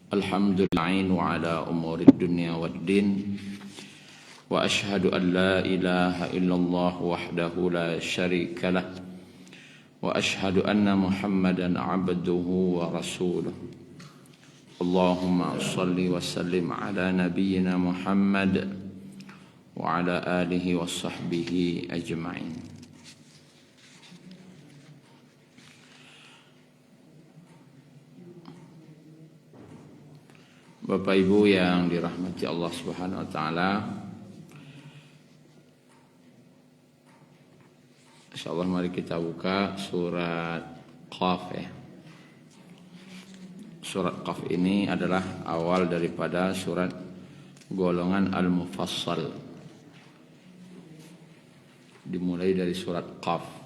Alhamdulillah wa ala umuri dunya waddin. Wa ashhadu an la ilaha illallah wahdahu la syarika lah. Wa ashhadu anna Muhammadan abduhu wa rasuluh. Allahumma salli wa sallim ala nabiyyina Muhammad wa ala alihi wa sahbihi ajma'in. Bapak Ibu yang dirahmati Allah Subhanahu wa taala, insyaallah mari kita buka surat Qaf ya. Surat Qaf ini adalah awal daripada surat golongan Al-Mufassal. Dimulai dari surat Qaf.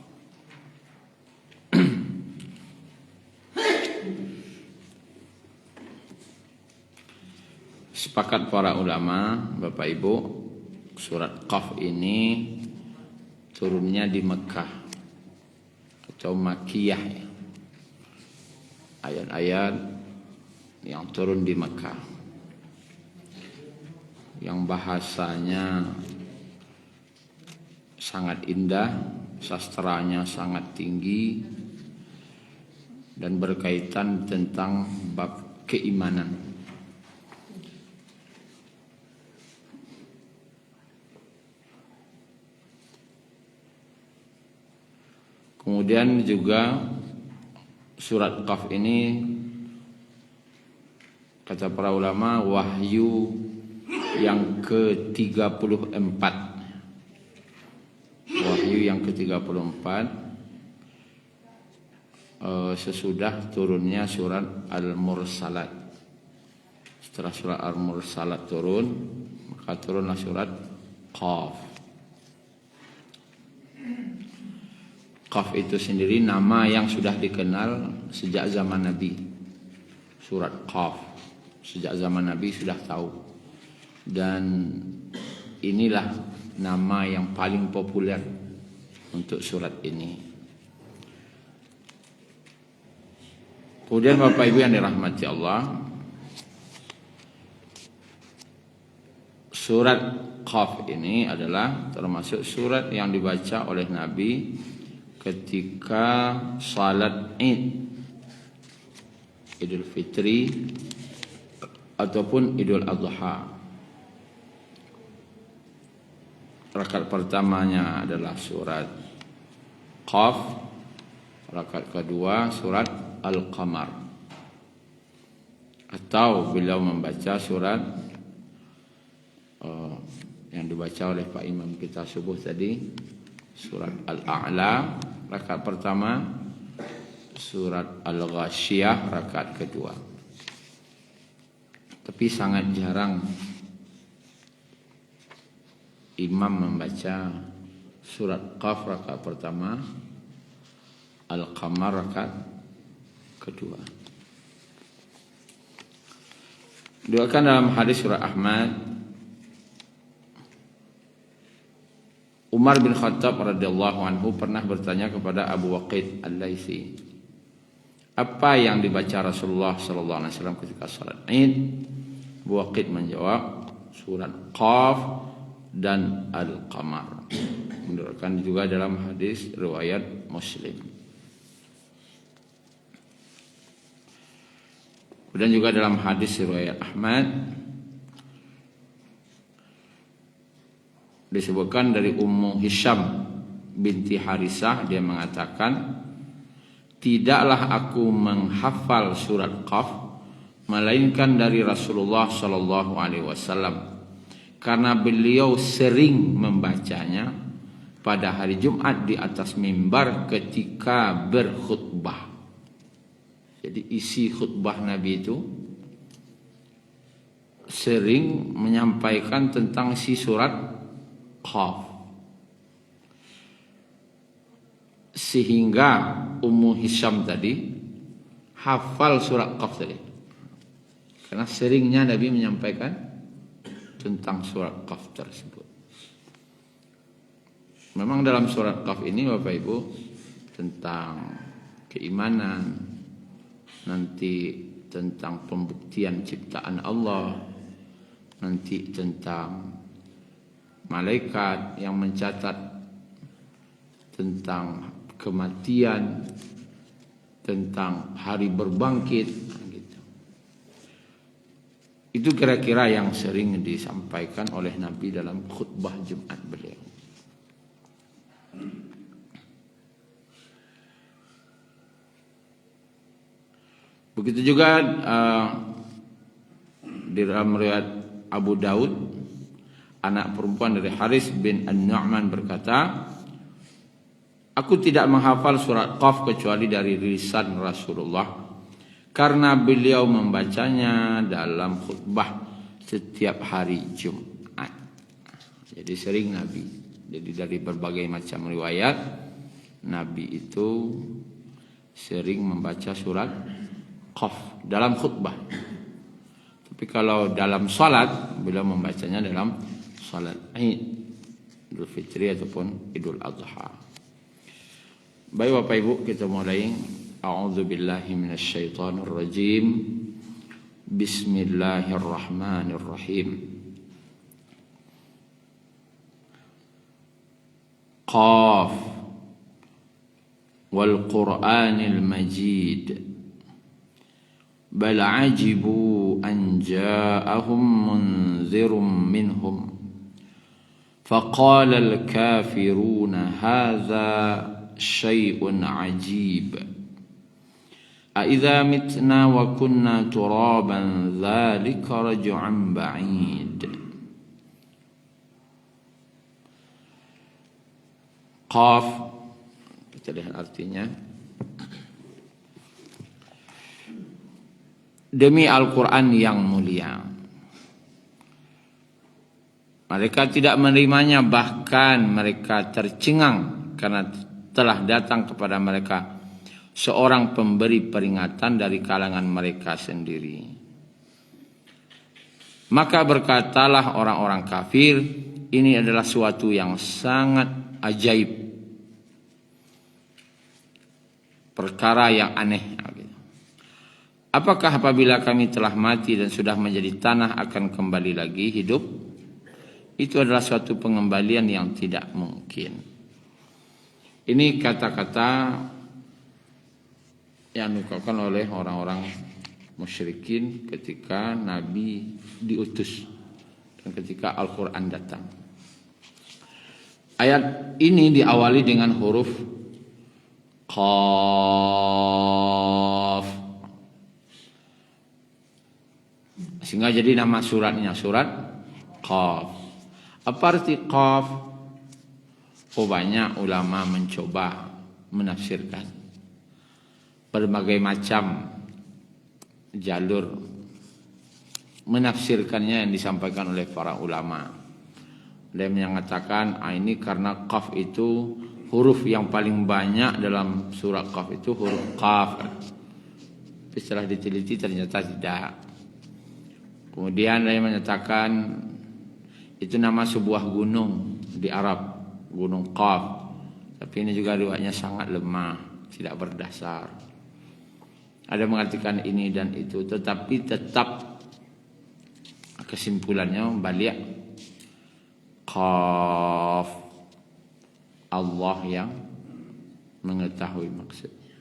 Sepakat para ulama, Bapak Ibu, surat Qaf ini turunnya di Mekah atau Makkiyah ya. Ayat-ayat yang turun di Mekah, yang bahasanya sangat indah, sastranya sangat tinggi, dan berkaitan tentang bab keimanan. Kemudian juga surat Qaf ini kata para ulama wahyu yang ke-34. Wahyu yang ke-34 sesudah turunnya surat Al-Mursalat. Setelah surat Al-Mursalat turun, maka turunlah surat Qaf. Qaf itu sendiri nama yang sudah dikenal sejak zaman Nabi. Surat Qaf sejak zaman Nabi sudah tahu. Dan inilah nama yang paling populer untuk surat ini. Kemudian Bapak Ibu yang dirahmati Allah, surat Qaf ini adalah termasuk surat yang dibaca oleh Nabi ketika salat Idul Fitri ataupun Idul Adha. Rakaat pertamanya adalah surat Qaf, rakaat kedua surat Al-Qamar. Atau beliau membaca surat yang dibaca oleh Pak Imam kita subuh tadi, surat Al-A'la rakaat pertama, surat Al-Ghasyiyah rakaat kedua. Tapi sangat jarang imam membaca surat Qaf rakaat pertama, Al-Qamar rakaat kedua. Diriwayatkan dalam hadis surah Ahmad, Umar bin Khattab radhiyallahu anhu pernah bertanya kepada Abu Waqid Al-Laitsi, apa yang dibaca Rasulullah sallallahu alaihi wasallam ketika salat Id? Abu Waqid menjawab, surat Qaf dan Al-Qamar. Diriwayatkan juga dalam hadis riwayat Muslim. Dan juga dalam hadis riwayat Ahmad disebutkan dari Ummu Hisham binti Harisah, dia mengatakan, tidaklah aku menghafal surat Qaf melainkan dari Rasulullah sallallahu alaihi wasallam, karena beliau sering membacanya pada hari Jumat di atas mimbar ketika berkhutbah. Jadi isi khutbah Nabi itu sering menyampaikan tentang si surat Qaf, sehingga Ummu Hisham tadi hafal surat Qaf tadi, karena seringnya Nabi menyampaikan tentang surat Qaf tersebut. Memang dalam surat Qaf ini Bapak Ibu tentang keimanan, nanti tentang pembuktian ciptaan Allah, nanti tentang malaikat yang mencatat tentang kematian, tentang hari berbangkit gitu. Itu kira-kira yang sering disampaikan oleh Nabi dalam khutbah Jumat beliau. Begitu juga di dalam riwayat Abu Daud, anak perempuan dari Haris bin An-Nu'man berkata, aku tidak menghafal surat Qaf kecuali dari lisan Rasulullah, karena beliau membacanya dalam khutbah setiap hari Jumat. Jadi sering Nabi. Jadi dari berbagai macam riwayat, Nabi itu sering membaca surat Qaf dalam khutbah. Tapi kalau dalam salat, beliau membacanya dalam salat Idul Fitri ataupun Idul Adha. Baik Bapak Ibu, kita mulai. A'udzubillahi minasyaitonir rajim. Bismillahirrahmanirrahim. Qaf wal Qur'anil Majid. بل عجبوا أن جاءهم منذر منهم فقال الكافرون هذا شيء عجيب أإذا متنا وكنا ترابا ذلك رجع بعيد. Qaf, kita lihat artinya. Demi Al-Quran yang mulia, mereka tidak menerimanya, bahkan mereka tercengang karena telah datang kepada mereka seorang pemberi peringatan dari kalangan mereka sendiri. Maka berkatalah orang-orang kafir, ini adalah suatu yang sangat ajaib, perkara yang aneh. Apakah apabila kami telah mati dan sudah menjadi tanah akan kembali lagi hidup? Itu adalah suatu pengembalian yang tidak mungkin. Ini kata-kata yang diucapkan oleh orang-orang musyrikin ketika Nabi diutus dan ketika Al-Quran datang. Ayat ini diawali dengan huruf Qaf, sehingga jadi nama suratnya surat Qaf. Apa arti Qaf? Oh, banyak ulama mencoba menafsirkan berbagai macam jalur menafsirkannya yang disampaikan oleh para ulama. Ada yang mengatakan ini karena Qaf itu huruf yang paling banyak dalam surat Qaf itu huruf Qaf. Tapi setelah diteliti ternyata tidak. Kemudian ada yang menyatakan itu nama sebuah gunung di Arab, Gunung Qaf. Tapi ini juga riwayatnya sangat lemah, tidak berdasar. Ada mengatakan ini dan itu, tetapi tetap kesimpulannya balik Qaf, Allah yang mengetahui maksudnya.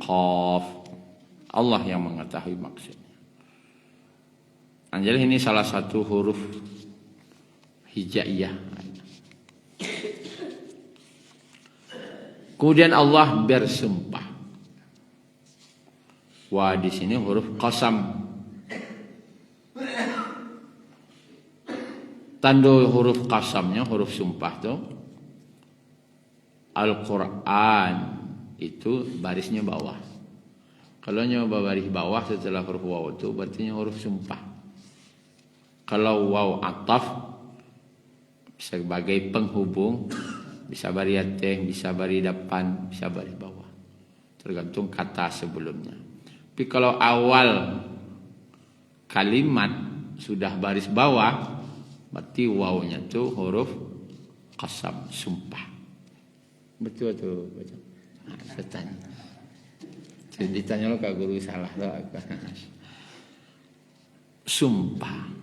Qaf, Allah yang mengetahui maksudnya. Jadi ini salah satu huruf hijaiyah. Kemudian Allah bersumpah. Wah, di sini huruf qasam. Tanda huruf qasamnya, huruf sumpah tuh Al-Quran itu barisnya bawah. Kalau nyoba baris bawah setelah huruf waw itu berarti huruf sumpah. Kalau waw ataf sebagai penghubung, bisa bari atas, bisa bari depan, bisa bari bawah, tergantung kata sebelumnya. Tapi kalau awal kalimat sudah baris bawah, berarti wawnya itu huruf qasam, sumpah. Betul tuh, betul. Nah, Ditanya lo ke guru salah lo. Sumpah.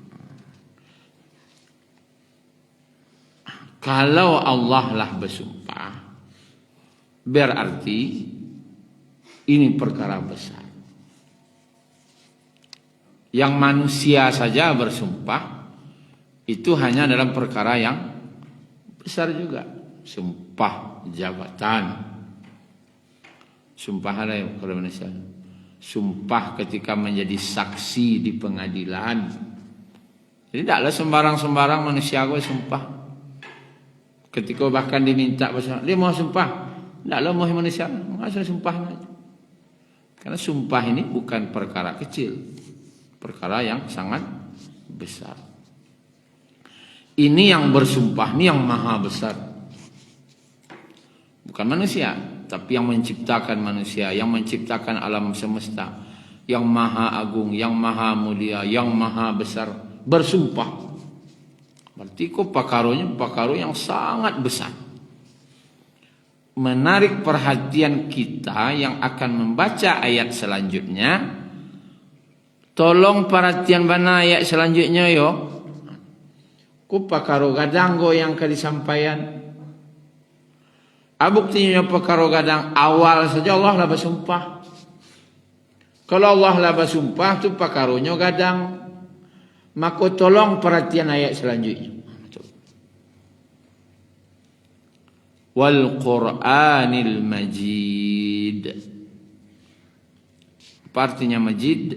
Kalau Allah lah bersumpah, berarti ini perkara besar. Yang manusia saja bersumpah, itu hanya dalam perkara yang besar juga. Sumpah jabatan. Sumpah ada yang kalau manusia. Sumpah ketika menjadi saksi di pengadilan. Jadi tidaklah sembarang-sembarang manusia gue sumpah. Ketika bahkan diminta dia mau sumpah, tidaklah mau manusia, nggak sumpah. Karena sumpah ini bukan perkara kecil, perkara yang sangat besar. Ini yang bersumpah, ini yang maha besar. Bukan manusia, tapi yang menciptakan manusia, yang menciptakan alam semesta, yang maha agung, yang maha mulia, yang maha besar, bersumpah. Berarti kok pakaro yang sangat besar. Menarik perhatian kita yang akan membaca ayat selanjutnya. Tolong perhatian bana ayat selanjutnya yo. Ku pakaro gadang go yang disampaikan. Buktinya pakaro gadang awal saja Allah lah bersumpah. Kalau Allah lah bersumpah tu pakaronya gadang. Maka tolong perhatian ayat selanjutnya. Wal Qur'anil Majid. Apa artinya Majid?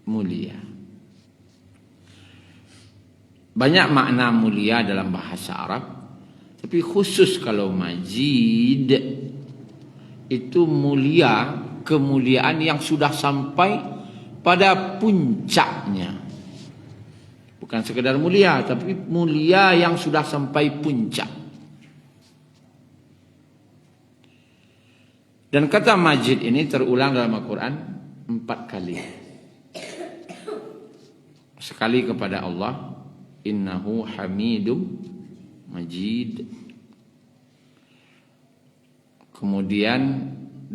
Mulia. Banyak makna mulia dalam bahasa Arab. Tapi khusus kalau Majid itu mulia, kemuliaan yang sudah sampai pada puncaknya. Bukan sekedar mulia, tapi mulia yang sudah sampai puncak. Dan kata Majid ini terulang dalam Al-Quran 4 kali. Sekali kepada Allah, innahu hamidum majid. Kemudian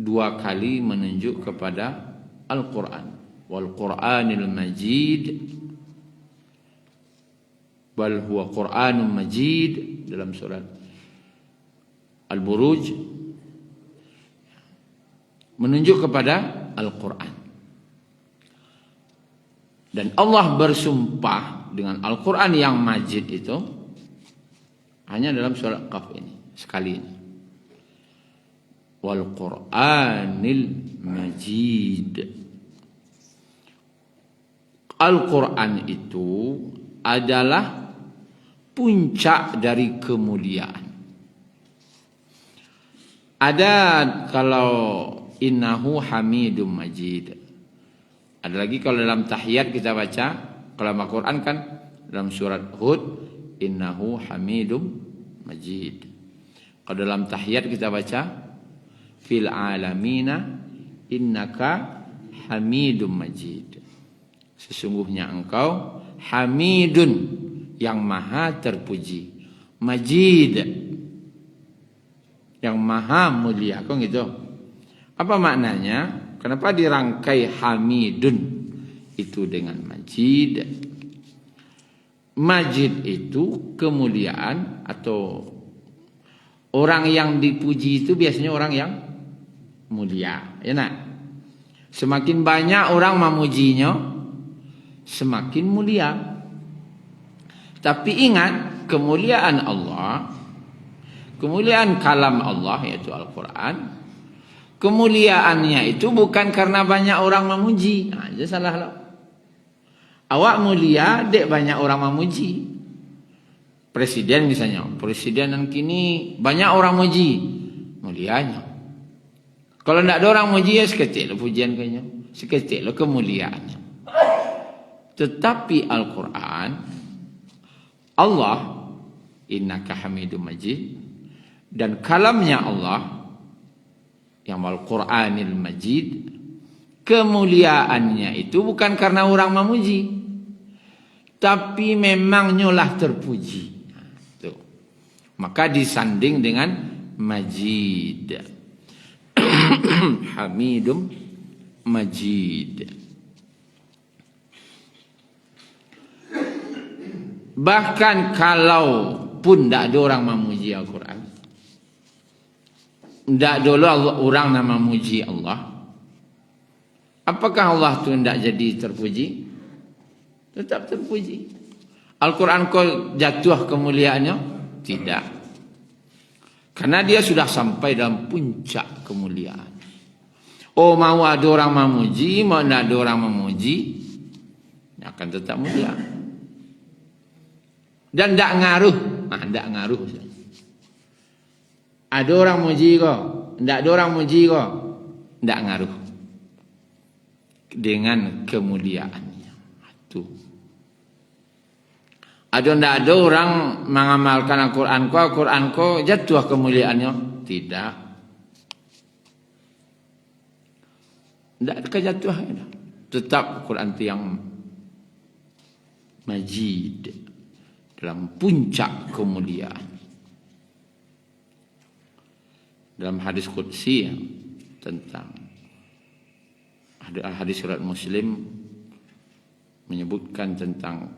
2 kali menunjuk kepada Al-Quran. Wal Qur'anil Majid. Bal huwa Qur'anun Majid dalam surat Al-Buruj, menunjuk kepada Al-Quran. Dan Allah bersumpah dengan Al-Quran yang Majid itu hanya dalam surat Qaf ini, sekali ini. Wal Qur'anil Majid. Al-Quran itu adalah puncak dari kemuliaan. Ada kalau innahu hamidum majid. Ada lagi kalau dalam tahiyat kita baca, kalau Al-Quran kan dalam surat Hud, innahu hamidum majid. Kalau dalam tahiyat kita baca, fil alamina innaka hamidum majid. Sesungguhnya engkau hamidun, yang maha terpuji, majid, yang maha mulia. Kok gitu? Apa maknanya? Kenapa dirangkai hamidun itu dengan majid? Majid itu kemuliaan, atau orang yang dipuji itu biasanya orang yang mulia, ya nak? Semakin banyak orang memujinya, semakin mulia. Tapi ingat, kemuliaan Allah, kemuliaan kalam Allah yaitu Al-Quran, kemuliaannya itu bukan karena banyak orang memuji. Nah, itu salah lah. Awak mulia, dek banyak orang memuji. Presiden misalnya, presiden yang kini banyak orang muji, mulianya. Kalau tidak ada orang muji, ya seketik lah pujian kayaknya, seketik lah kemuliaannya. Tetapi Al-Quran, Allah, innaka hamidum majid, dan kalamnya Allah yang Al-Quranil Majid, kemuliaannya itu bukan karena orang memuji, tapi memang nyolah terpuji. Tuh. Maka disanding dengan majid. Hamidum Majid. Bahkan kalau pun tidak ada orang memuji Al-Quran, tidak ada orang yang memuji Allah, apakah Allah tu tidak jadi terpuji? Tetap terpuji. Al-Quran kau jatuh kemuliaannya? Tidak. Karena dia sudah sampai dalam puncak kemuliaan. Oh, mau ada orang memuji, mau tidak ada orang memuji, akan tetap mulia. Dan tidak ngaruh. Tidak ngaruh. Ada orang muji kok, tidak ada orang muji kok, tidak ngaruh dengan kemuliaannya. Itu. Ada tidak ada orang mengamalkan Al-Quran ko jatuh kemuliaannya? Tidak. Tidak ada kejatuhan. Tetap Al-Quran itu yang majid, dalam puncak kemuliaan. Dalam hadis qudsi tentang hadis surat Muslim menyebutkan tentang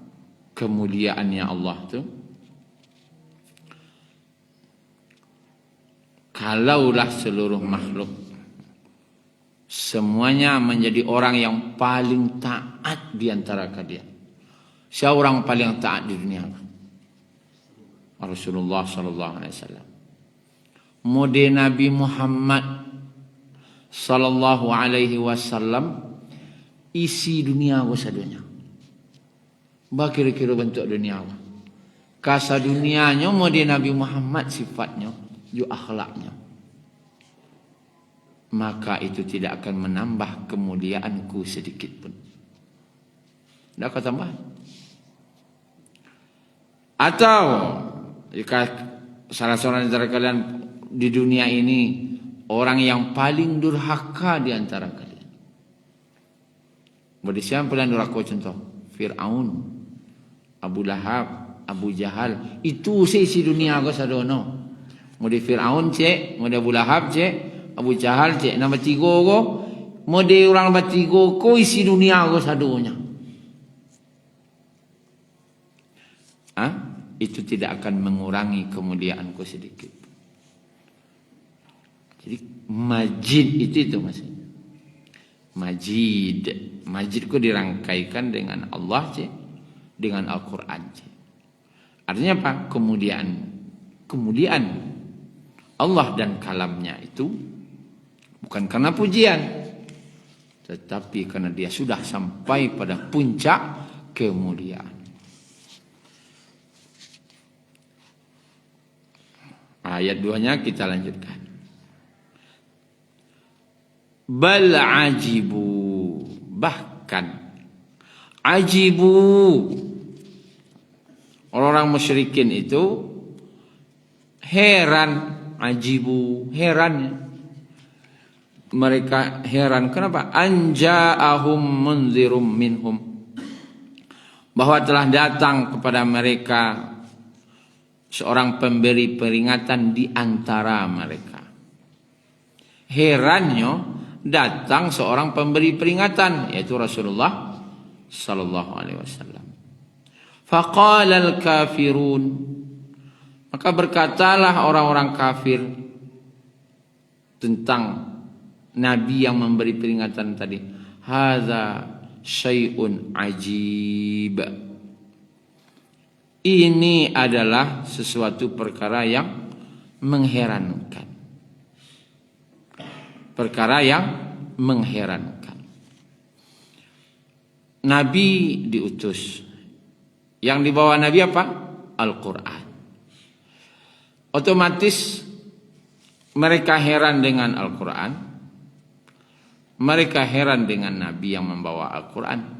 kemuliaannya Allah tu. Kalaulah seluruh makhluk semuanya menjadi orang yang paling taat di antara kalian, siapa orang paling taat di dunia? Rasulullah sallallahu alaihi wasallam. Mode Nabi Muhammad sallallahu alaihi wasallam isi dunia sadonya. Bah kira-kira bentuk dunia. Kasa dunianya mode Nabi Muhammad sifatnya, ju akhlaknya. Maka itu tidak akan menambah kemuliaanku sedikit pun. Tidak akan tambah. Atau jika salah seorang antara kalian di dunia ini orang yang paling durhaka di antara kalian. Bagi siapa yang durhaka contoh? Fir'aun, Abu Lahab, Abu Jahal. Itu isi dunia ko sadono. Mode Fir'aun cek, mode Abu Lahab cek, Abu Jahal cek. Nama tiga ko, mode orang bertiga ko isi dunia ko sadonya. Itu tidak akan mengurangi kemuliaanku sedikit. Jadi majid itu maksudnya. Majid ku dirangkaikan dengan Allah dengan Al-Quran. Artinya apa? Kemuliaan Allah dan kalamnya itu bukan karena pujian, tetapi karena dia sudah sampai pada puncak kemuliaan. Ayat 2-nya kita lanjutkan. Bal ajibu, bahkan ajibu, orang-orang musyrikin itu heran. Ajibu, heran. Mereka heran. Kenapa? Anja'ahum munzirum minhum, bahwa telah datang kepada mereka seorang pemberi peringatan di antara mereka. Herannya datang seorang pemberi peringatan, yaitu Rasulullah sallallahu alaihi wasallam. Faqala al-kafirun, maka berkatalah orang-orang kafir tentang nabi yang memberi peringatan tadi, hadza syai'un ajib, ini adalah sesuatu perkara yang mengherankan. Perkara yang mengherankan. Nabi diutus. Yang dibawa Nabi apa? Al-Quran. Otomatis mereka heran dengan Al-Quran. Mereka heran dengan Nabi yang membawa Al-Quran.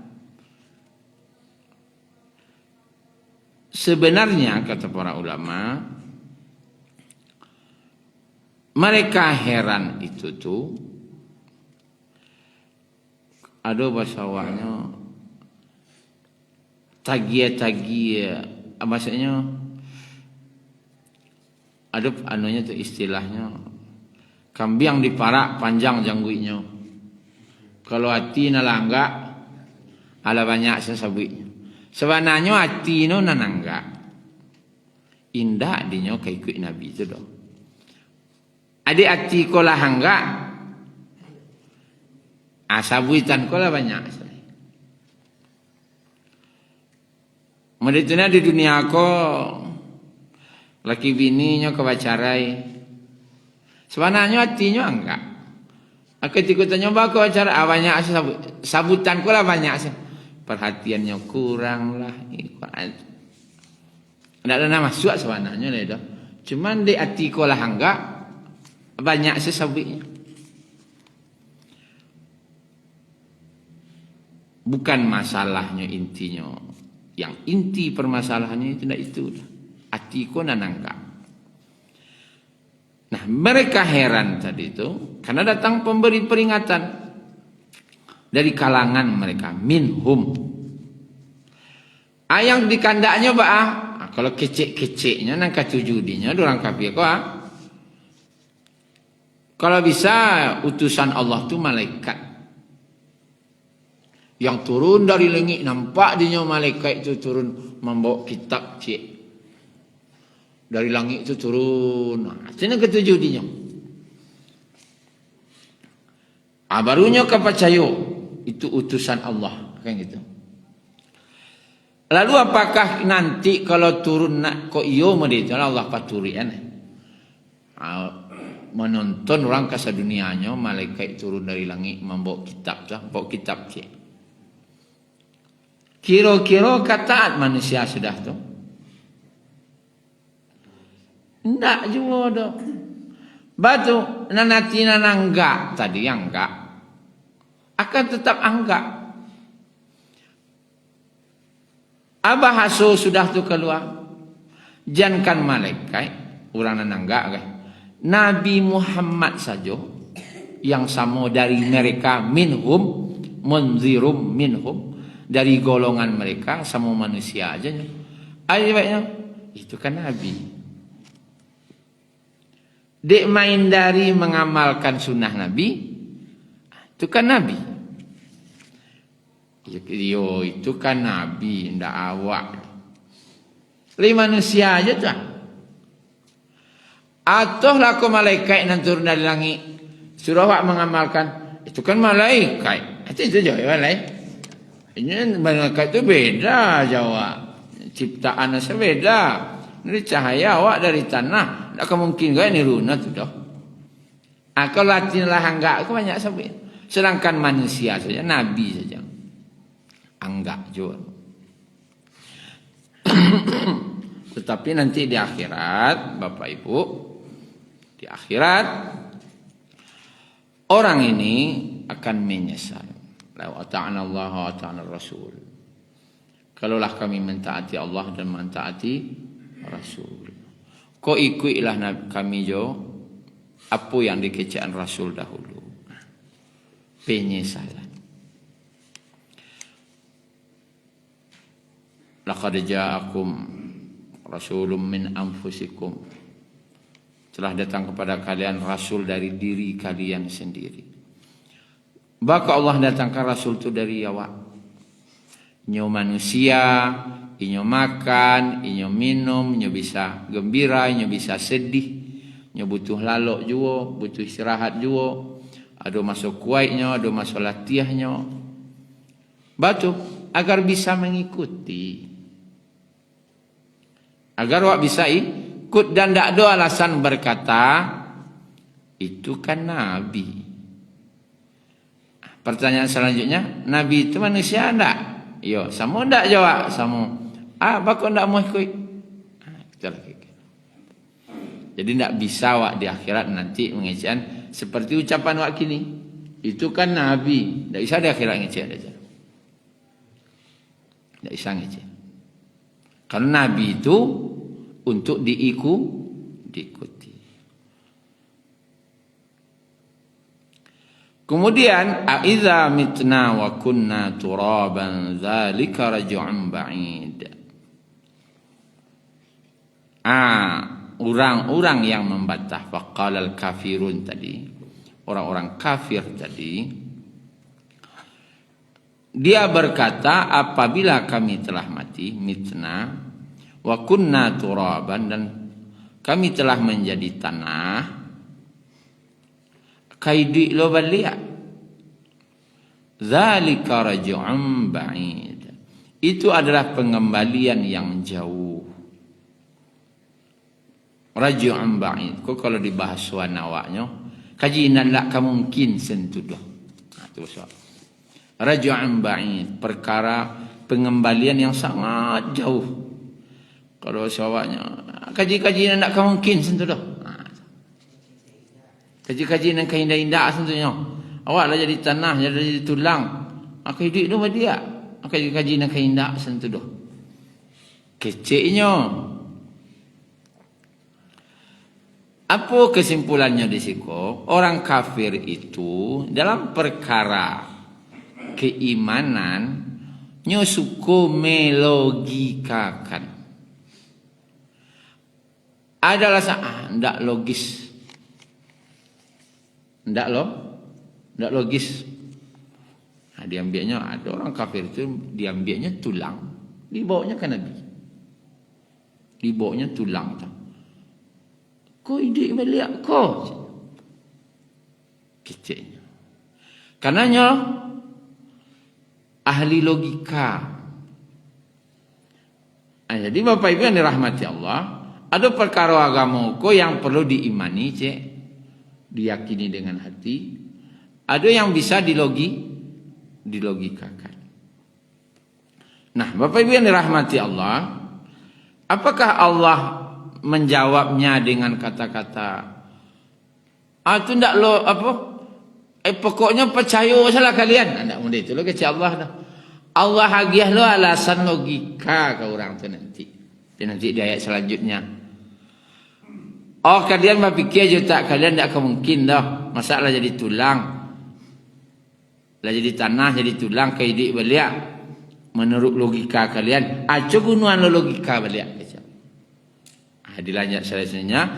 Sebenarnya kata para ulama, mereka heran itu tuh ada bahasa awaknya tagia, maksudnya ada anunya tuh istilahnya Kambing diparak panjang jangguinya. Kalau hati nalangga ala banyak sesabuinya. Sebenarnya hati no nanangga. Indah dinyo kay ikut Nabi itu doh. Adik hati ko lah hangga. Asabuitan ko lah banyak. Medituna di dunia ko laki bininya kebacarai. Sebenarnya hatinya enggak. Ketika nyoba ke acara banyak sabutan ko lah banyak sih. Perhatiannya kurang lah. Tidak ada nama masuk sebenarnya lah itu. Cuman di hati ko lah enggak banyak sih sabutnya. Bukan masalahnya intinya. Yang inti permasalahannya itu tidak itu. Hati ko nanangga. Nah, mereka heran tadi itu karena datang pemberi peringatan dari kalangan mereka, minhum. Yang dikandaknya kalau kecek-keceknya nang katujudinya dorang kafir ko. Kalau bisa utusan Allah itu malaikat yang turun dari langit, nampak dia malaikat itu turun membawa kitab cik. Dari langit itu turun. Artinya ketujuh dia. Barunya kepercaya itu utusan Allah, kan gitu. Lalu apakah nanti kalau turun nak ko iyo medit Allah paturi kan? Menonton orang kasa dunianya malaikat turun dari langit membawa kitab dah, bawa kitab cik. Kira-kira kataat manusia sudah tu. Tidak juga dah. Batu nanati nanangga tadi yang enggak akan tetap enggak. Abah haso sudah tu keluar. Jangan malaikat orang nanangga kan. Nabi Muhammad saja yang sama dari mereka minhum munzirum minhum dari golongan mereka sama manusia aja. Ayatnya itu kan Nabi. Dek main dari mengamalkan sunnah Nabi, itu kan Nabi. Yo itu kan Nabi, ndak awak. Li manusia aja tuh. Atau laku malaikat yang turun dari langit, suruh awak mengamalkan, itu kan malaikat. Itu jawab lain. Ini malaikat itu beda jawab. Ciptaan saya beda. Ini cahaya awak dari tanah. Tak mungkin gak ini runa tu dah. Kalau latin lah enggak, aku banyak sampai. Sedangkan manusia saja, Nabi saja. Enggak juga. Tetapi nanti di akhirat, Bapak Ibu, di akhirat orang ini akan menyesal. La ta'ana Allah wa ta'ana Rasul. Kalaulah kami mentaati Allah dan mentaati Rasul. Kau ikutlah kami jo apa yang dikecaan Rasul dahulu. Penyesalan. Laqad ja'akum rasulun min anfusikum. Telah datang kepada kalian rasul dari diri kalian sendiri. Maka Allah datangkan rasul itu dari awak. Nyo manusia, inyo makan, inyo minum, inyo bisa gembira, inyo bisa sedih, inyo butuh lalok juga, butuh istirahat juga. Ada masuk kuaitnya, ada masuk latihnya. Batu agar bisa mengikuti. Agar awak bisa ikut dan tidak ada alasan berkata itu kan Nabi. Pertanyaan selanjutnya, Nabi itu manusia enggak? Yo, sama enggak jawab? Sama. Bakal enggak mau ikut? Jadi enggak bisa awak di akhirat nanti mengecewakan seperti ucapan awak kini. Itu kan Nabi. Enggak bisa di akhirat ngecewakan aja. Enggak bisa ngecewakan. Karena Nabi itu untuk diikuti. Kemudian aiza mitna wa kunna turaban dzalika raj'un ba'id. orang-orang yang membantah faqalal kafirun tadi, orang-orang kafir tadi, dia berkata, apabila kami telah mati, mitna wa kunna turaban, dan kami telah menjadi tanah, kaidi lo balia, zalika raj'un ba'id, itu adalah pengembalian yang jauh. Raj'un ba'id, kok kalau dibahas wanawaknya kajian lah mungkin sentuh dah. Itu soal. Raj'un ba'id, perkara pengembalian yang sangat jauh. Kalau sawaknya kaji-kajian nak mungkin sentuh dah. Kaji-kajian yang indah-indah sentuhnya. Awak lah jadi tanah, jadi tulang. Aku hidup tu dia. Kaji-kajian yang indah sentuh dah. Keciknya. Apa kesimpulannya di situ? Orang kafir itu dalam perkara keimanan nyusuko melogikakan. Adalah ndak logis. Ndak logis. Nah, diambilnya ada orang kafir itu diambilnya tulang, dibawanya ke Nabi. Dibawanya tulang tu. Kau hidup balik kau. Kecilnya. Karenanya ahli logika. Jadi Bapak Ibu yang dirahmati Allah, ada perkara agama kau yang perlu diimani, diyakini dengan hati. Ada yang bisa dilogikakan. Nah, Bapak Ibu yang dirahmati Allah, apakah Allah menjawabnya dengan kata-kata itu ndak lo apa? Pokoknya percaya salah kalian. Ndak mudah itu lo kecil Allah dah. Allah hagiah lo alasan logika ke orang tu nanti. Dan nanti di ayat selanjutnya. Oh, kalian berfikir je tak, kalian ndak mungkin dah. Masalah jadi tulang. Lah jadi tanah, jadi tulang, kaidik balik. Menurut logika kalian, gunuan lo logika balik. Dilanjut selanjutnya,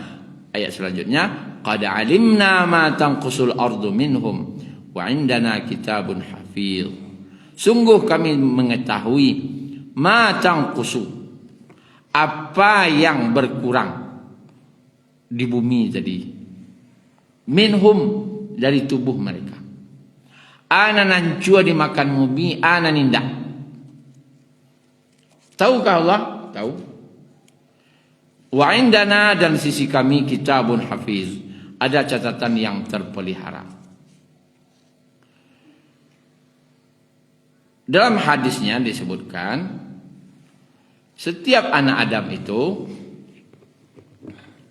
ayat selanjutnya, qad alimna ma tanqusul ardu minhum wa indana kitabun hafiz. Sungguh kami mengetahui ma tanqusu, apa yang berkurang di bumi tadi, minhum, dari tubuh mereka. Ana nancua dimakan bumi, ana nindak. Tahukah Allah? Tahu. Wa indana, dan sisi kami kitabun hafiz, ada catatan yang terpelihara. Dalam hadisnya disebutkan setiap anak Adam itu,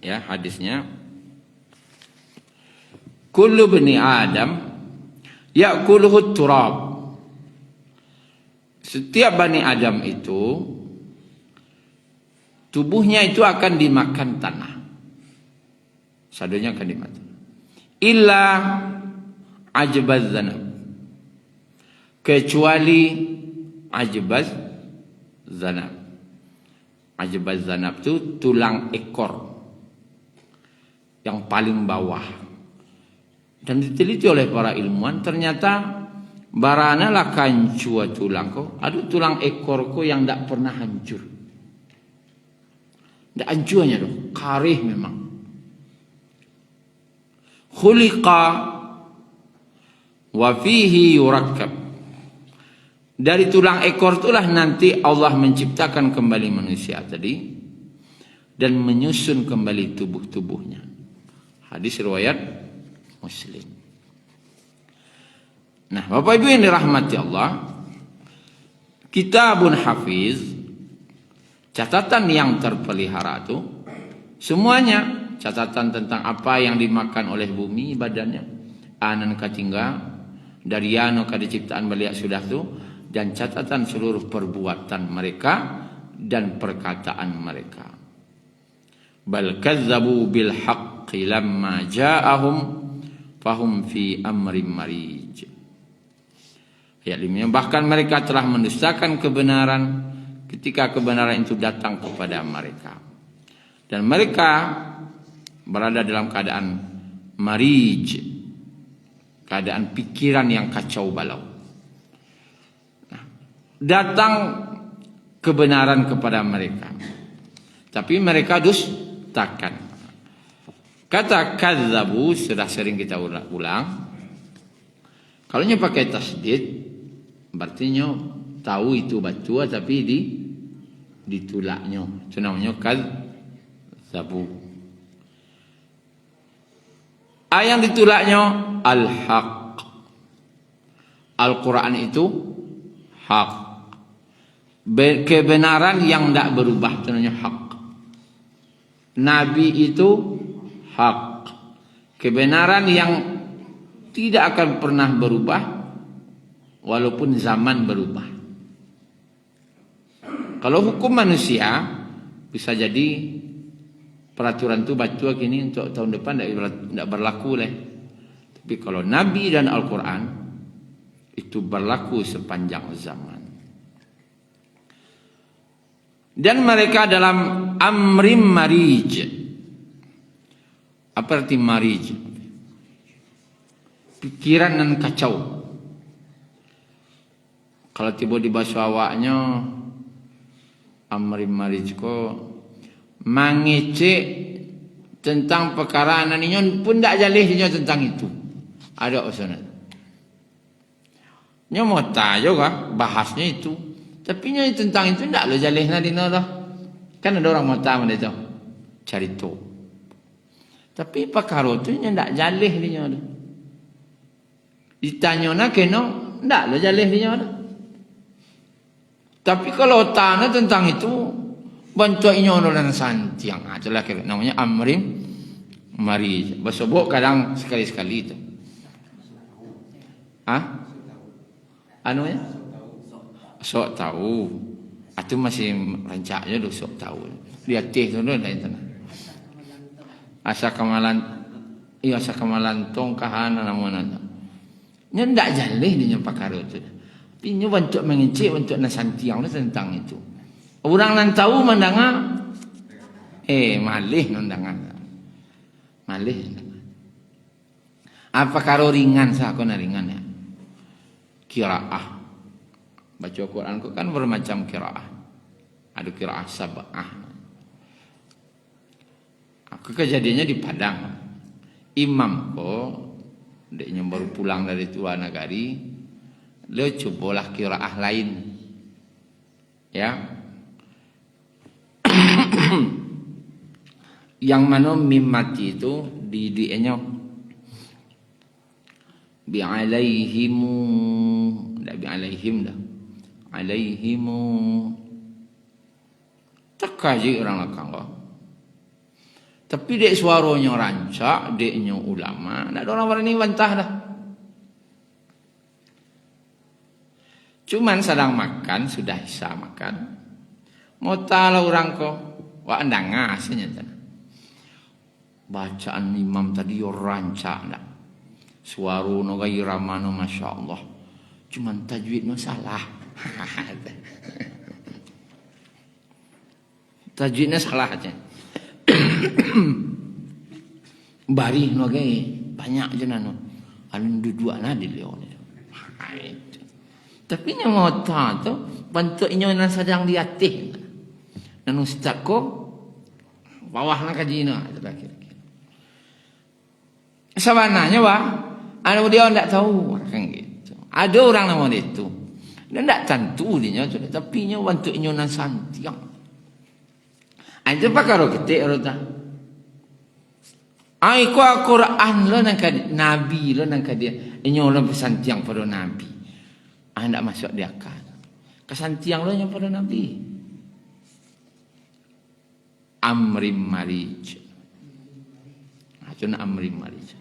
ya hadisnya, kullu bani Adam ya'kuluhu turab. Setiap bani Adam itu tubuhnya itu akan dimakan tanah. Sadonya akan dimakan. Illa ajbaz zanab. Kecuali ajbaz zanab. Ajbaz zanab itu tulang ekor yang paling bawah. Dan diteliti oleh para ilmuwan, ternyata barana lah kancua tulang ko. Ada tulang ekor ko yang tak pernah hancur. Tidak hancurnya dong, karih memang. Khuliqa wa fihi yurakkab. Dari tulang ekor itulah nanti Allah menciptakan kembali manusia tadi dan menyusun kembali tubuh-tubuhnya. Hadis riwayat Muslim. Nah, Bapak Ibu yang dirahmati Allah, kitabun hafiz, catatan yang terpelihara itu semuanya catatan tentang apa yang dimakan oleh bumi badannya, anan katingga dari anu kada ciptaan beliau sudah tu, dan catatan seluruh perbuatan mereka dan perkataan mereka. Bal kazzabu bil haqqi lamma ja'ahum fahum fi amrin marij. Ayat 5, bahkan mereka telah mendustakan kebenaran ketika kebenaran itu datang kepada mereka. Dan mereka berada dalam keadaan marij, keadaan pikiran yang kacau balau. Nah, datang kebenaran kepada mereka, tapi mereka dustakan. Kata kadzabu sudah sering kita ulang. Kalau nya pakai tasdid, berarti nya tahu itu batua tapi ditulaknya. Itu namanya kadzabu. Yang ditulaknya al-haq. Al-Quran itu hak. Kebenaran yang tidak berubah, itu namanya hak. Nabi itu hak. Kebenaran yang tidak akan pernah berubah walaupun zaman berubah. Kalau hukum manusia bisa jadi peraturan itu batua kini untuk tahun depan tidak berlaku leh. Tapi kalau Nabi dan Al-Quran itu berlaku sepanjang zaman. Dan mereka dalam amrim marij. Apa arti marij? Pikiran dan kacau. Kalau tiba di bahasa awaknya amrim marij ko mengecek tentang perkara ananinya pun tak jalihnya tentang itu. Ada usaha. Nya mau tahu juga bahasnya itu. Tapi nya tentang itu tak lo jalihna dina dah. Kan ada orang mau tahu dia tu. Cari tu. Tapi perkara tu nya tak jalih dia dah. Ditanya nak kena tak lo jalih dia dah. Tapi kalau tanya tentang itu bantuannya orang santiang. Itulah namanya amrim marij. Bersobok kadang sekali-sekali itu. Anu ya? Sok tahu. Itu masih rancaknya dulu sok tahu. Lihat teh tu dah itu. Asa kamalan, iya asa kamalan tong kahana namanya. Nya ndak jalih dia perkara itu. Tapi nya bantu mengincik bantu nasantiang tentang itu. Orang nan tahu mandanga malih nandangan. Malih. Apa karo ringan sah aku ringan ya? Qiraah. Baca Quran ku kan bermacam qiraah. Ada qiraah sab'ah. Aku kejadiannya di Padang. Imam ko deknya baru pulang dari luar negari, dia cobalah qiraah lain. Ya. Yang mana mim mati itu di-nya bi'alaihimu, tidak bi'alaihim dah, alaihimu terkaji orang lakang kau. Tapi dek suaranya rancak, deknya ulama, tak ada orang berani bantah dah. Cuman sedang makan, sudah bisa makan, mau tahu orang kau, wah andang ngasihnya tanah. Bacaan imam tadi yo rancak ndak. Suaranya gairamana masya-Allah. Cuman tajwidnya salah. Tajwidnya salah aja. Bari no gay banyak je nano. Anu dua na di leon. Tapi nya mau tahu bentuknya nan sedang di atih. Nanu ustaz ko bawahna kajina terakhir. Sebenarnya wah, anu dia tidak tahu kan gitu. Ada orang nama itu, dan tidak tentu dia, tapi nya bentuknya nan santiang. Aja pakaro ketik rota. Ai ko Quran lo nang nabi lo nang dia, inyo lo santiang pada nabi. Tidak masuk di akal. Kesantiang lo nya pada nabi. Amrim marij. Acuna amrim marij.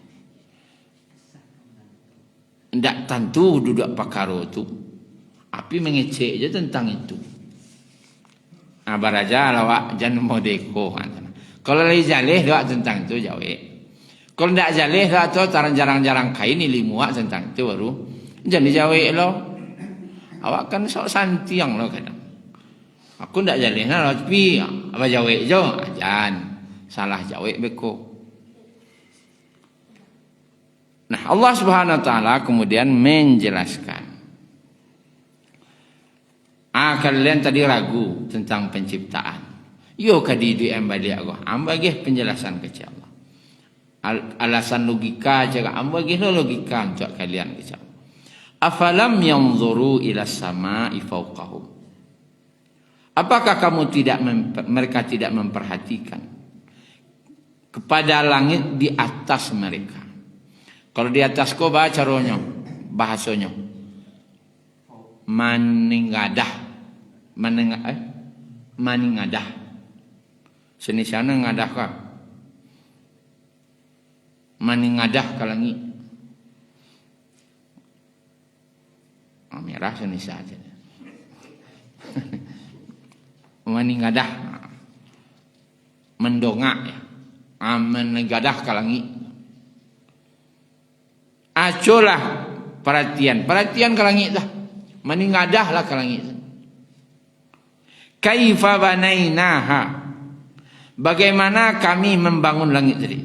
Tidak tentu duduk pakaro itu. Api mengecek je tentang itu. Baraja lawak jangan modeko. Kalau lagi jalih lawak tentang itu jauh. Kalau tidak jalih lawak tu jarang-jarang kain ini muak tentang itu baru. Jangan dijauh lo. Awak kan sok santiang lo kadang. Aku tidak jalih lah tapi apa jauh je jangan. salah jawab beko. Nah, Allah Subhanahu wa taala kemudian menjelaskan. Kalian tadi ragu tentang penciptaan. Yo kadidu embali aku. Ambagih penjelasan kecil Allah. Alasan logika jaga ambagih logika untuk kalian kecil. Afalam yanzuru ila samai fawqahum. Apakah mereka tidak memperhatikan kepada langit di atas mereka? Kalau di atas ko bacaronyo bahasonyo maningadah seni sana ngadah ka maningadah ka langit merah seni saja maningadah mendongak ya maningadah ka langit acolah perhatian ke langit dah meningadahlah ke langit. Kaifa banainaha, bagaimana kami membangun langit tadi.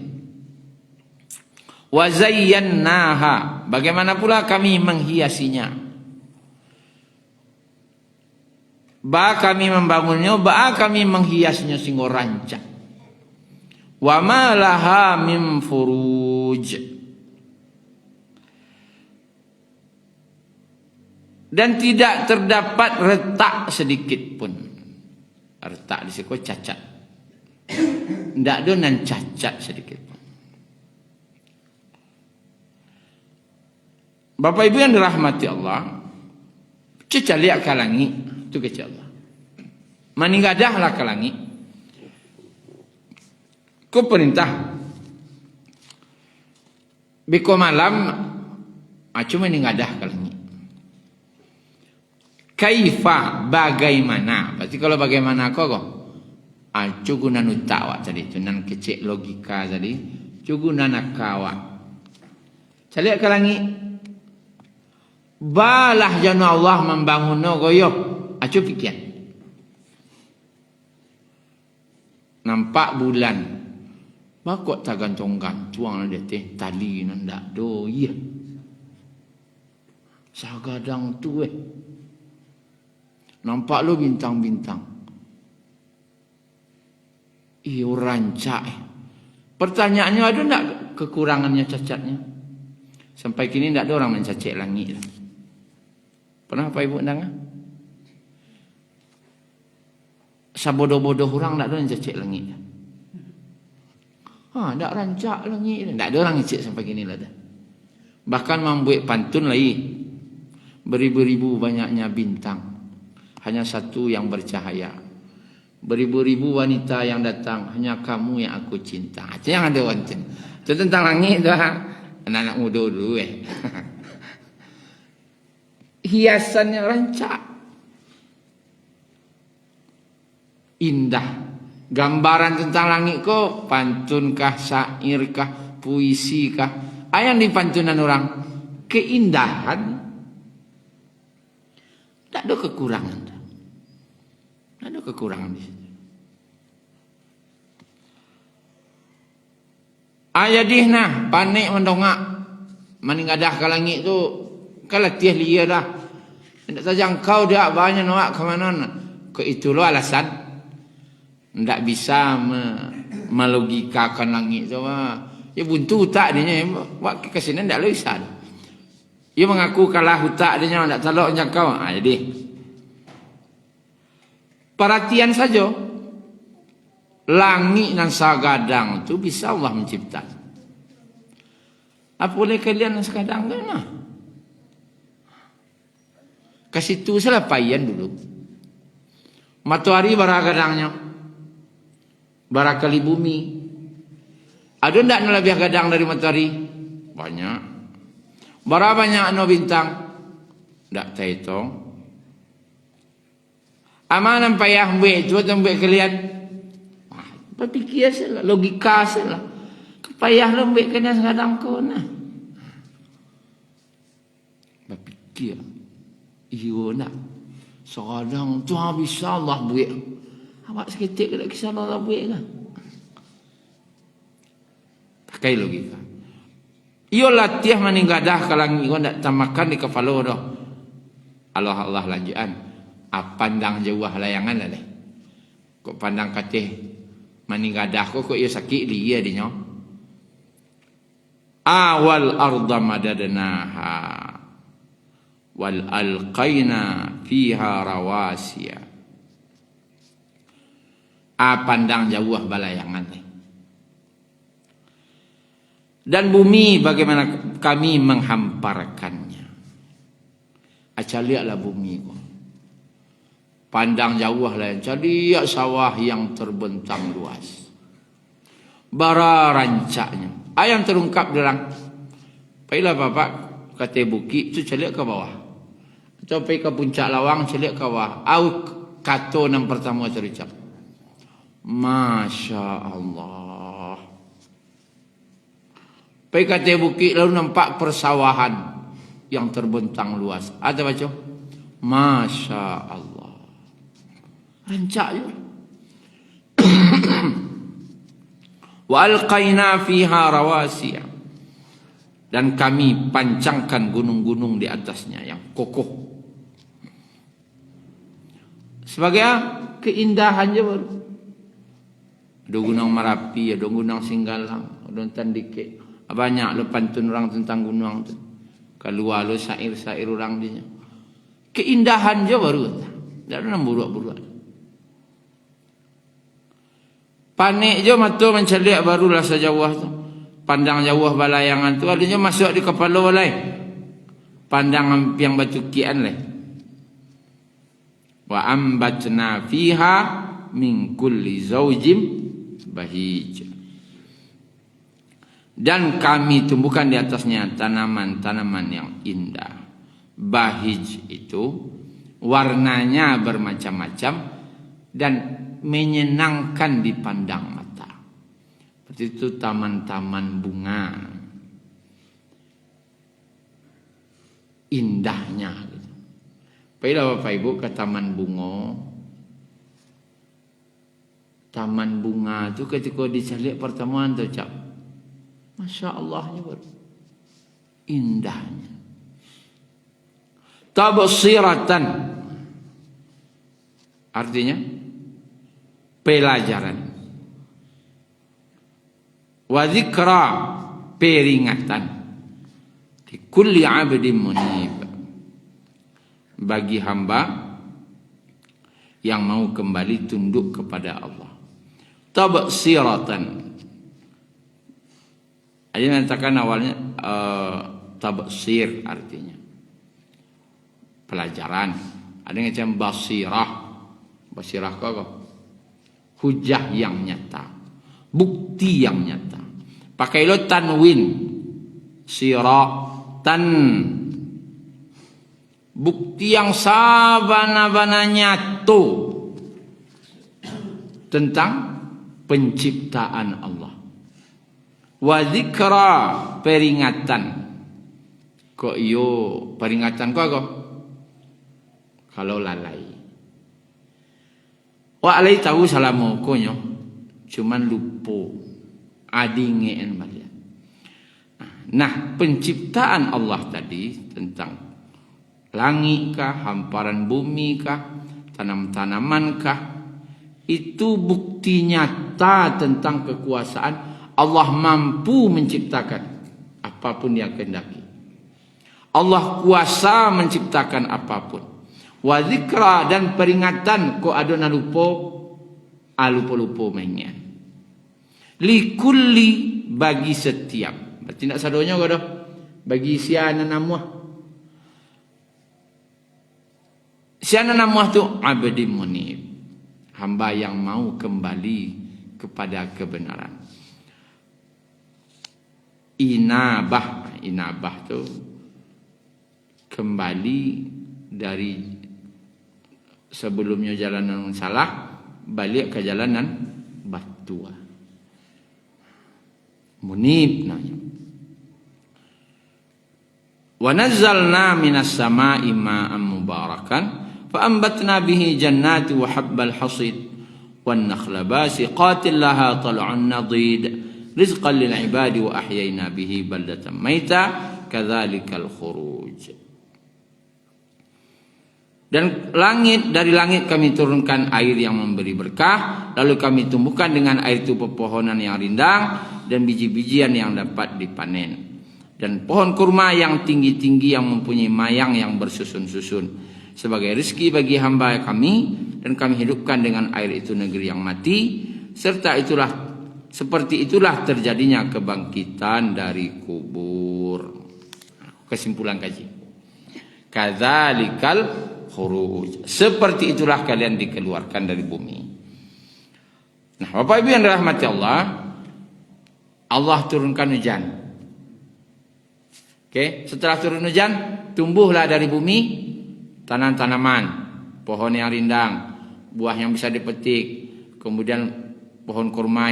Wa zayyannaha, bagaimana pula kami menghiasinya. Kami membangunnya, kami menghiasnya sehingga rancak. Wa ma laha min furuj, dan tidak terdapat retak sedikit pun. Retak di situ cacat. Tidak ada nan cacat sedikit pun. Bapak Ibu yang dirahmati Allah, cacat lihat ke langit, itu kecil Allah. Meningadahlah ke langit. Ku perintah. Biko malam, cuma meningadah ke langit. Kaifa, bagaimana? Berarti kalau bagaimana kok? Cugunan utawa tadi itu nan kecil logika tadi. Cugunan akawa. Calik ke langit. Balah jana Allah membangun goyo. Acu pikir. Nampak bulan. Bakok tak gantung-gantung ada teh tali nan dak do iya. Sagadang tu nampak lo bintang-bintang. Iyo rancak. Pertanyaannya ada tak kekurangannya, cacatnya? Sampai kini tak ada orang mencacik langit. Pernah Pak Ibu dengar? Sabodoh-bodoh orang tak ada mencacik langit. Tak rancak langit. Tak ada orang mencacik sampai kini lah. Bahkan membuat pantun lagi. Beribu-ribu banyaknya bintang. Hanya satu yang bercahaya. Beribu-ribu wanita yang datang, hanya kamu yang aku cinta. Itu yang ada wanten. Itu tentang langit tu. Anak-anak muda dulu hiasannya rancak. Indah. Gambaran tentang langit kok pantunkah, syairkah, puisikah? Yang di pantunan orang keindahan. Tak ada kekurangan. Ada kekurangan di situ. Ayadihna panik mendongak meningadah ke langit tu kalatih liya dah. Tidak saja engkau dah banyak nak ke mana. Ke itulah alasan tidak bisa melogikakan langit tu. Ya buntu tak dia buat ke sini tidak bisa. Dia mengaku kalah hutak dia tidak talok jangkau. Jadi perhatian saja. Langit dan sagadang itu bisa Allah mencipta. Apa boleh kalian yang sagadang kan? Ke situ salah payan dulu. Matahari baragadangnya. Barakali bumi. Ada tidak lebih gadang dari matahari? Banyak. Berapa banyak bintang? Tak terhitung. Amanan payah buat itu buat kalian. Berfikir salah, logika salah. Payah lembek kena sekadang kau nah. Berfikir. Iyo nak. Sekadang tu bisa Allah buat. Awak seketik kena kisah Allah buat kan? Pakai logika. Iyo latiah maninggadah kalang iyo ndak tamakan di kepala dah. Allah lanjutan. Pandang jauh layangan lah deh. Kok pandang kateh maninggadah kok iyo sakit dia dinyo. Awal arda madadnaha wal alqaina fiha rawasiya. Pandang jauh balayangan deh. Dan bumi bagaimana kami menghamparkannya. Aca lihatlah bumi kok. Pandang jauh lah. Jadi sawah yang terbentang luas. Bara rancaknya. Ayam terungkap dalam. Pailah bapak kata bukit tu celik ke bawah. Atau pergi ke puncak lawang celik ke bawah. Au kata yang pertama terucap. Masya Allah. Pergi kata bukit lalu nampak persawahan yang terbentang luas. Ada baca? Masya Allah. Rancak je. Wa alqaina fiha rawasiya. Dan kami pancangkan gunung-gunung di atasnya yang kokoh. Sebagai keindahan je baru. Ada gunung Merapi, ada gunung Singgalang, ada Tandike. Banyak lo pantun orang tentang gunung tu. Keluar lo syair-syair orang dia. Keindahan je baru. Tak ada buruak-buruak. Panik je mata menceliak barulah sejauh tu. Pandang jauh balayangan tu adanya masuk di kepala balai. Pandang yang batu kian leh. Wa ambatna fiha min kulli zawjin bahij. Dan kami tumbuhkan di atasnya tanaman-tanaman yang indah. Bahij itu warnanya bermacam-macam dan menyenangkan dipandang mata. Seperti itu taman-taman bunga. Indahnya. Pergilah Bapak Ibu ke taman bunga. Taman bunga itu ketika dicalik pertemuan tu cap. Masya Allahnya baru. Indahnya. Tabsiratan. Artinya pelajaran. Wa zikra peringatan. Di kulli abdin munib. Bagi hamba yang mau kembali tunduk kepada Allah. Tabsiratan. Ada yang mengatakan awalnya tabsir artinya pelajaran. Ada yang macam basirah. Basirah kau hujah yang nyata, bukti yang nyata. Pakai lo tanwin, siratan, bukti yang sabana-bana nyatu tentang penciptaan Allah. Wa zikra peringatan. Kok yo peringatan kok kok? Kalau lalai. Wa alai tahu salamu konyo cuman lupa adingeen balian. Nah, penciptaan Allah tadi tentang langit kah, hamparan bumi kah, tanam-tanaman kah, itu bukti nyata tentang kekuasaan Allah mampu menciptakan apapun yang kehendaki. Allah kuasa menciptakan apapun. Wa zikra dan peringatan ko adona lupa lupa mainnya. Likulli bagi setiap. Berarti nak sadonya kau dah bagi siana namuah. Siana namuah tu abdi munib. Hamba yang mau kembali kepada kebenaran. Inabah tu kembali dari sebelumnya jalanan salah balik ke jalanan batu. Munib namanya. Wa nazzalna minas sama'i ma'an mubarakan fa ambatna bihi jannati wa habbal hasid wan nakhla basiqatin laha tal'un nadid rizqan lil ibadi wa ahyayna bihi baldatan maita kadzalikal khuruj. Dan dari langit kami turunkan air yang memberi berkah, lalu kami tumbuhkan dengan air itu pepohonan yang rindang dan biji-bijian yang dapat dipanen. Dan pohon kurma yang tinggi-tinggi yang mempunyai mayang yang bersusun-susun sebagai rezeki bagi hamba kami, dan kami hidupkan dengan air itu negeri yang mati, serta seperti itulah terjadinya kebangkitan dari kubur. Kesimpulan kaji. Kadzalikal khuruj. Seperti itulah kalian dikeluarkan dari bumi. Nah, Bapak Ibu yang dirahmati Allah, Allah turunkan hujan. Oke, setelah turun hujan, tumbuhlah dari bumi tanaman-tanaman, pohon yang rindang, buah yang bisa dipetik, kemudian pohon kurma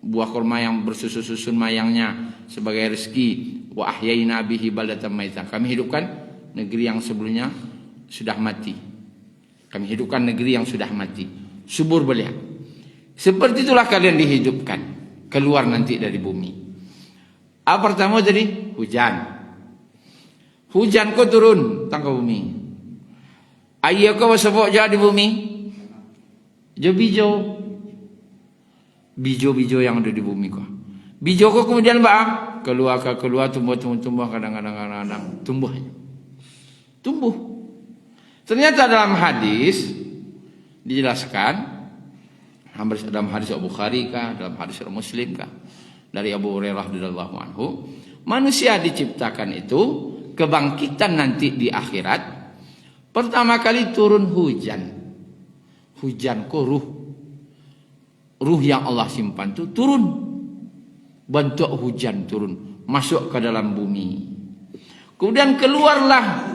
buah kurma yang bersusun-susun mayangnya sebagai rezeki. Wa ahyayna bihi baldatan maita. Kami hidupkan negeri yang sebelumnya sudah mati. Kami hidupkan negeri yang sudah mati, subur belia. Seperti itulah kalian dihidupkan, keluar nanti dari bumi. Apa pertama jadi hujan. Hujan kau turun tangga bumi. Ayo kau sebok jadi bumi. Bijo. Bijo yang ada di bumi kau. Bijo kau kemudian keluar tumbuh kadang-kadang tumbuh. Ternyata dalam hadis dijelaskan, dalam hadis Abu Bukhari kah, dalam hadis Muslim kah, dari Abu Hurairah radhiyallahu anhu, manusia diciptakan itu kebangkitan nanti di akhirat. Pertama kali turun hujan. Hujan kok ruh yang Allah simpan itu turun. Bentuk hujan turun, masuk ke dalam bumi. Kemudian keluarlah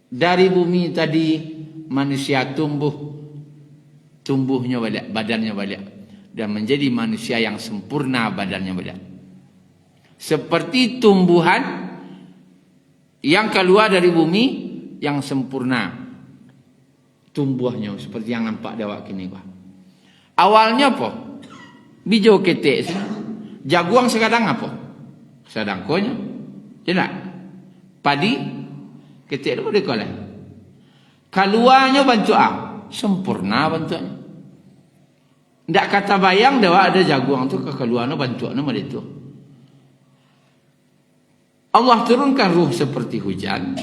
dari bumi tadi manusia tumbuhnya balik, badannya balik, dan menjadi manusia yang sempurna badannya balik. Seperti tumbuhan yang keluar dari bumi yang sempurna tumbuhnya, seperti yang nampak dawak kini Pak. Awalnya apa? Bijo ketek, jaguang sekadang apa? Sedang konya, tidak. Padi ketik itu boleh. Keluarnya bentuk sempurna bentuknya. Tidak kata bayang dewa ada jaguang tu kekeluarnya bentuknya itu. Allah turunkan ruh seperti hujan.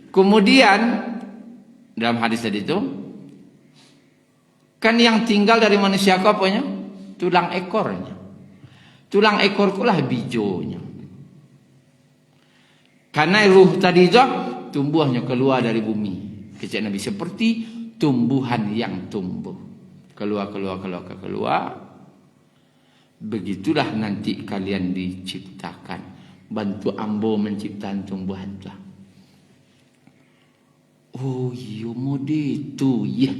Kemudian dalam hadis tadi itu kan yang tinggal dari manusia apanya? Tulang ekornya. Tulang ekor itulah bijonya. Karena ruh tadi itu tumbuhnya keluar dari bumi. Kata Nabi seperti tumbuhan yang tumbuh. Keluar. Begitulah nanti kalian diciptakan. Bantu ambo menciptakan tumbuhan itu. Oh iya mode itu ya.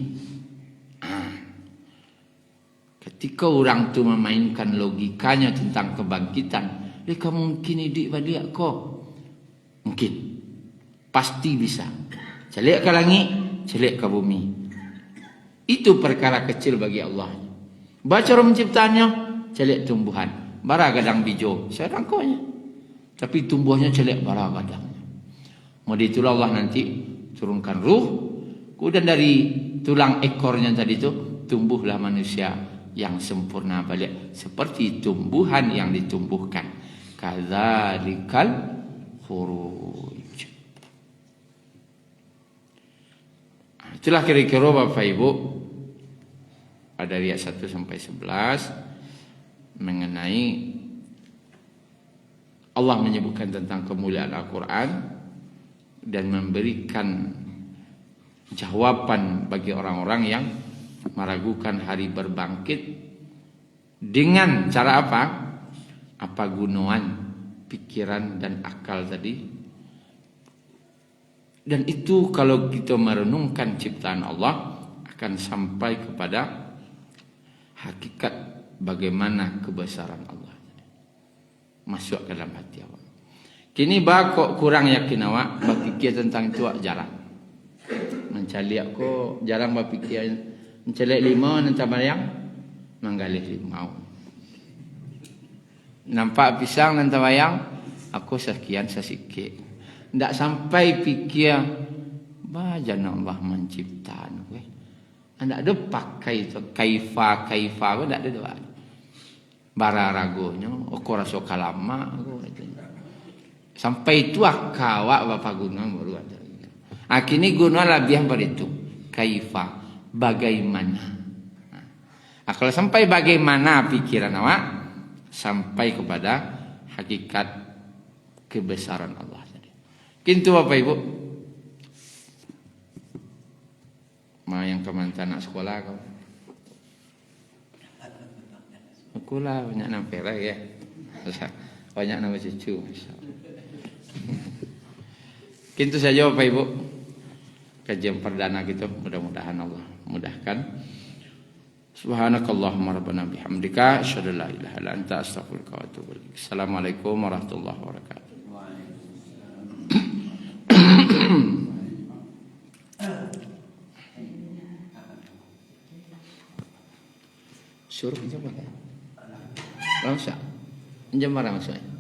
Ketika orang tu memainkan logikanya tentang kebangkitan, mereka mungkin hidup balik kok. Mungkin. Pasti bisa. Celik ke langit, celik ke bumi. Itu perkara kecil bagi Allah. Baca orang menciptanya, celik tumbuhan. Bara gadang bijo, sedangkonya. Tapi tumbuhnya celik bara gadangnya. Mode itulah Allah nanti turunkan ruh. Kemudian dari tulang ekornya tadi itu tumbuhlah manusia yang sempurna balik seperti tumbuhan yang ditumbuhkan. Kadzalikal khuruj. Itulah kira-kira Bapak Ibu pada ayat 1 sampai 11 mengenai Allah menyebutkan tentang kemuliaan Al-Quran dan memberikan jawaban bagi orang-orang yang meragukan hari berbangkit dengan cara apa? Apa gunaan pikiran dan akal tadi? Dan itu kalau kita merenungkan ciptaan Allah akan sampai kepada hakikat bagaimana kebesaran Allah. Masuk ke dalam hati awak. Kini kok kurang yakin awak berpikir tentang itu jarang. Mencari kok jarang berpikir. Mencari 5 nanti bayang menggalih 5. Nampak pisang dan tawayang, aku sekian sesikit. Ndak sampai pikir bagaimana Allah menciptakan gue. Ndak ada pakai itu kaifa gue ndak ada doa. Bara ragonya, aku rasa kalama aku. Sampai itu akawak Bapak Guna baru ada. Akhirnya Guna lebih pada itu. Kaifa, bagaimana. Nah, kalau sampai bagaimana pikiran awak, sampai kepada hakikat kebesaran Allah. Kintu Bapak Ibu. Yang kemantan anak sekolah kau. Aku lah banyak nampera ya. Banyak nama cucu. Kintu saja Bapak Ibu. Kajian perdana gitu, mudah-mudahan Allah mudahkan. Subhanakallahumma rabbana bihamdika asyhadu an la ilaha illa anta astaghfiruka wa atubu ilaik. Assalamualaikum warahmatullahi wabarakatuh. Suruh jam berapa? Langsung. Jam berapa maksudnya?